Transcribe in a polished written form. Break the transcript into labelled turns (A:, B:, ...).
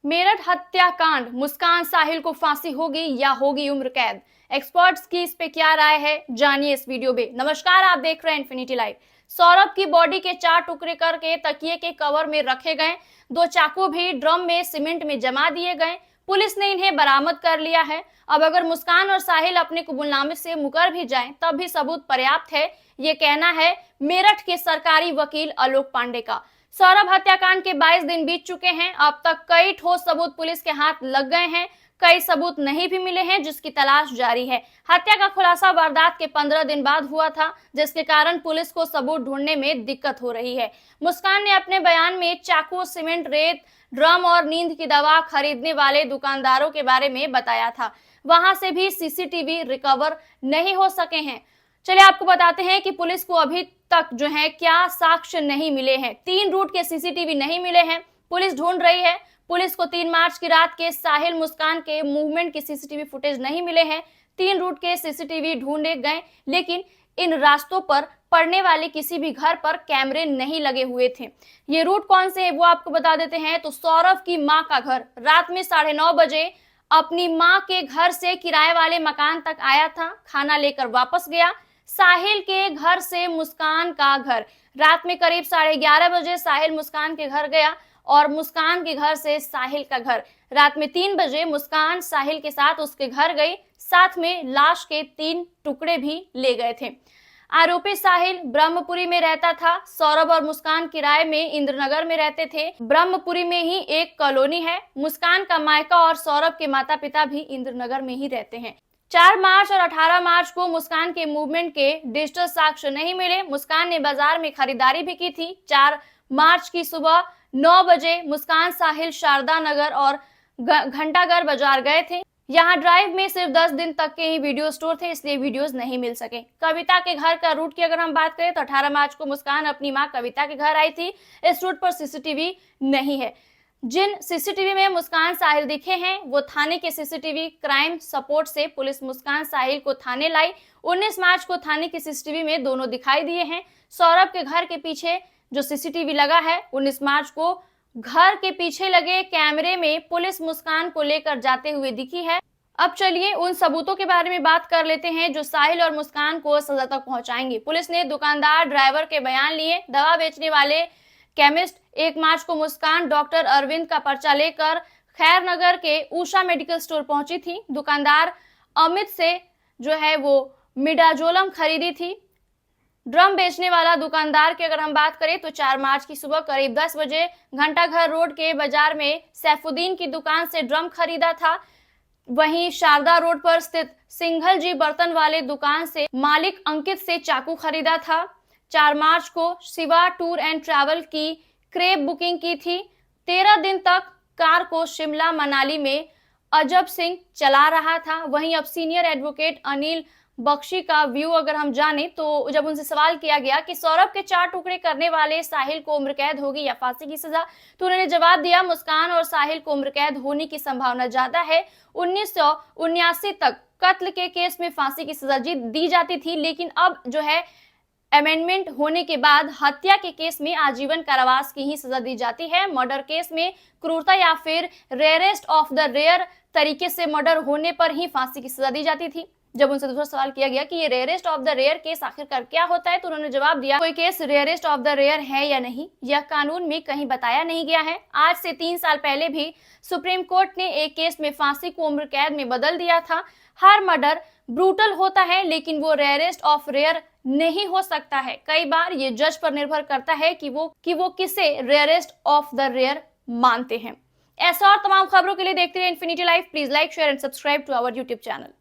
A: मेरठ हत्याकांड, मुस्कान साहिल को फांसी होगी या होगी उम्र कैद? एक्सपर्ट्स की इस पे क्या राय है, जानिए इस वीडियो में। नमस्कार, आप देख रहे हैं इन्फिनिटी लाइव। सौरभ की बॉडी के 4 टुकड़े करके तकिए के कवर में रखे गए। 2 चाकू भी ड्रम में सीमेंट में जमा दिए गए। पुलिस ने इन्हें बरामद कर लिया है। अब अगर मुस्कान और साहिल अपने कबूलनामे से मुकर भी जाएं, तब भी सबूत पर्याप्त है, ये कहना है मेरठ के सरकारी वकील आलोक पांडे का। सौरभ हत्याकांड के 22 दिन बीत चुके हैं। अब तक कई ठोस सबूत पुलिस के हाथ लग गए हैं, कई सबूत नहीं भी मिले हैं, जिसकी तलाश जारी है। हत्या का खुलासा वारदात के 15 दिन बाद हुआ था, जिसके कारण पुलिस को सबूत ढूंढने में दिक्कत हो रही है। मुस्कान ने अपने बयान में चाकू, सीमेंट, रेत, ड्रम और नींद की दवा खरीदने वाले दुकानदारों के बारे में बताया था। वहां से भी सीसीटीवी रिकवर नहीं हो सके हैं। चलिए आपको बताते हैं कि पुलिस को अभी तक जो है क्या साक्ष्य नहीं मिले हैं। 3 रूट के सीसीटीवी नहीं मिले हैं, पुलिस ढूंढ रही है। पुलिस को 3 मार्च की रात के साहिल मुस्कान के मूवमेंट की सीसीटीवी फुटेज नहीं मिले हैं। 3 रूट के सीसीटीवी ढूंढे गए, लेकिन इन रास्तों पर पड़ने वाले किसी भी घर पर कैमरे नहीं लगे हुए थे। ये रूट कौन से है वो आपको बता देते हैं। तो सौरभ की मां का घर रात में 9:30 बजे अपनी मां के घर से किराए वाले मकान तक आया था, खाना लेकर वापस गया। साहिल के घर से मुस्कान का घर रात में करीब 11:30 बजे साहिल मुस्कान के घर गया और मुस्कान के घर से साहिल का घर रात में 3 बजे मुस्कान साहिल के साथ उसके घर गई, साथ में लाश के 3 टुकड़े भी ले गए थे। आरोपी साहिल ब्रह्मपुरी में रहता था। सौरभ और मुस्कान किराए में इंद्रनगर में रहते थे। ब्रह्मपुरी में ही एक कॉलोनी है। मुस्कान का मायका और सौरभ के माता पिता भी इंद्रनगर में ही रहते हैं। 4 मार्च और 18 मार्च को मुस्कान के मूवमेंट के डिजिटल साक्ष्य नहीं मिले। मुस्कान ने बाजार में खरीदारी भी की थी। 4 मार्च की सुबह 9 बजे मुस्कान साहिल शारदा नगर और घंटाघर बाजार गए थे। यहाँ ड्राइव में सिर्फ 10 दिन तक के ही वीडियो स्टोर थे, इसलिए वीडियोस नहीं मिल सके। कविता के घर का रूट की अगर हम बात करें तो 18 मार्च को मुस्कान अपनी मां कविता के घर आई थी। इस रूट पर सीसीटीवी नहीं है। जिन सीसीटीवी में मुस्कान साहिल दिखे हैं वो थाने के सीसीटीवी क्राइम सपोर्ट से पुलिस मुस्कान साहिल को थाने लाई। 19 मार्च को थाने के सीसीटीवी में दोनों दिखाई दिए हैं। सौरभ के घर के पीछे जो सीसीटीवी लगा है, 19 मार्च को घर के पीछे लगे कैमरे में पुलिस मुस्कान को लेकर जाते हुए दिखी है। अब चलिए उन सबूतों के बारे में बात कर लेते हैं जो साहिल और मुस्कान को सजा तक पहुंचाएंगे। पुलिस ने दुकानदार, ड्राइवर के बयान लिए। दवा बेचने वाले केमिस्ट 1 मार्च को मुस्कान डॉक्टर अरविंद का पर्चा लेकर खैरनगर के उषा मेडिकल स्टोर पहुंची थी। दुकानदार अमित से जो है वो मिडाजोलम खरीदी थी। ड्रम बेचने वाला दुकानदार की अगर हम बात करें तो 4 मार्च की सुबह करीब 10 बजे घंटाघर रोड के बाजार में सैफुद्दीन की दुकान से ड्रम खरीदा था। वहीं शारदा रोड पर स्थित सिंघल जी बर्तन वाले दुकान से मालिक अंकित से चाकू खरीदा था। 4 मार्च को शिवा टूर एंड ट्रैवल की क्रेब बुकिंग की थी। 13 दिन तक कार को शिमला मनाली में अजब सिंह चला रहा था। वहीं अब सीनियर एडवोकेट अनिल बख्शी का व्यू अगर हम जाने तो जब उनसे सवाल किया गया कि सौरभ के 4 टुकड़े करने वाले साहिल को उम्र कैद होगी या फांसी की सजा, तो उन्होंने जवाब दिया मुस्कान और साहिल को उम्र कैद होने की संभावना ज्यादा है। 1979 तक कत्ल के केस में फांसी की सजा दी जाती थी, लेकिन अब जो है अमेंडमेंट होने के बाद हत्या के केस में आजीवन कारावास की ही सजा दी जाती है। मर्डर केस में क्रूरता या फिर रेयरेस्ट ऑफ द रेयर तरीके से मर्डर होने पर ही फांसी की सजा दी जाती थी। जब उनसे दूसरा सवाल किया गया कि ये rarest of the rare case आखिरकार क्या होता है, तो उन्होंने जवाब दिया कोई case rarest of the rare है या नहीं, यह कानून में कहीं बताया नहीं गया है। आज से 3 साल पहले भी सुप्रीम कोर्ट ने एक केस में फांसी को उम्र कैद में बदल दिया था। हर मर्डर ब्रूटल होता है, लेकिन वो रेयरेस्ट ऑफ रेयर नहीं हो सकता है। कई बार ये जज पर निर्भर करता है कि वो किसे रेयरेस्ट ऑफ द रेयर मानते हैं। ऐसा और तमाम खबरों के लिए देखते रहिए infinity live. Please like, share and subscribe to our YouTube channel.